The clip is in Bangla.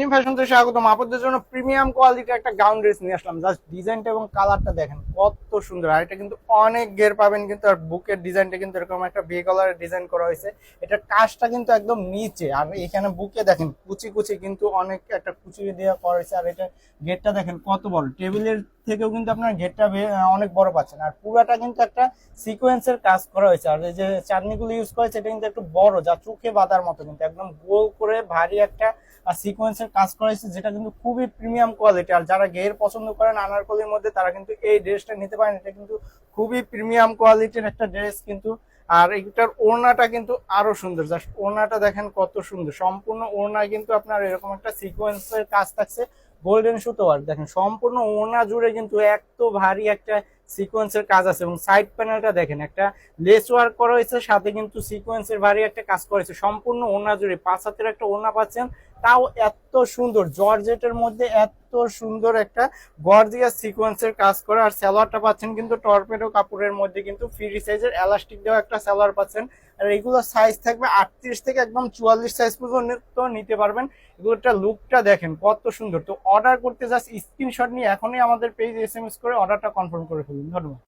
ডেনিম ফ্যাশন থেকে স্বাগতম। আপনাদের জন্য প্রিমিয়াম কোয়ালিটির একটা গাউন ড্রেস নিয়ে আসলাম। জাস্ট ডিজাইনটা এবং কালারটা দেখেন কত সুন্দর। আর এটা কিন্তু অনেক ঘের পাবেন কিন্তু। আর বুকের ডিজাইনটা কিন্তু এরকম একটা বি কালারের ডিজাইন করা হয়েছে। এটার কাজটা কিন্তু একদম নিচে, আর এখানে বুকে দেখেন কুচি কুচি কিন্তু অনেক একটা কুচি দিয়ে করা হয়েছে। আর এটা ঘেরটা দেখেন কত বড়, টেবিলের থেকেও কিন্তু আপনার ঘেরটা অনেক বড় পাচ্ছেন। আর পুরাটা কিন্তু একটা সিকোয়েন্সের কাজ করা হয়েছে। আর এই যে চাটনিগুলো ইউজ করেছে এটা কিন্তু একটু বড়, যা চোখে বাঁধার মতো, কিন্তু একদম গোল করে ভারী একটা সিকোয়েন্সের কাজ করা হয়েছে, যেটা কিন্তু খুবই প্রিমিয়াম কোয়ালিটি। আর যারা ঘের পছন্দ করেন আনারকলির মধ্যে, তারা কিন্তু এই ড্রেসটা নিতে পারেন। এটা কিন্তু খুবই প্রিমিয়াম কোয়ালিটির একটা ড্রেস কিন্তু। আর এটার ওড়নাটা কিন্তু আরো সুন্দর। জাস্ট ওড়নাটা দেখেন কত সুন্দর। সম্পূর্ণ ওড়না কিন্তু আপনার এরকম একটা সিকোয়েন্সের কাজ থাকছে, গোল্ডেন সুতো ওয়ার্ক। দেখেন সম্পূর্ণ ওড়না জুড়ে কিন্তু এত ভারী একটা সিকোয়েন্সের কাজ আছে। এবং সাইড প্যানেলটা দেখেন একটা লেস ওয়ার্ক করা হয়েছে, সাথে কিন্তু সিকোয়েন্সের ভারী একটা কাজ করা হয়েছে। সম্পূর্ণ ওড়না জুড়ে 5 হাতের একটা ওড়না পাচ্ছেন, তাও এত সুন্দর জর্জেটের মধ্যে এত সুন্দর একটা গর্জিয়াস সিকোয়েন্সের কাজ করা। আর সালোয়ারটা পাচ্ছেন কিন্তু টর্পেডো কাপড়ের মধ্যে কিন্তু ফ্রি সাইজের এলাস্টিক দেওয়া একটা সালোয়ার পাচ্ছেন। আর এগুলো সাইজ থাকবে 38 থেকে একদম 44 সাইজ পর্যন্ত নিতে পারবেন। এগুলোটা লুকটা দেখেন কত সুন্দর। তো অর্ডার করতে জাস্ট স্ক্রিনশট নিয়ে এখনই আমাদের পেজ SMS করে অর্ডারটা কনফার্ম করে ফেলুন। ধন্যবাদ।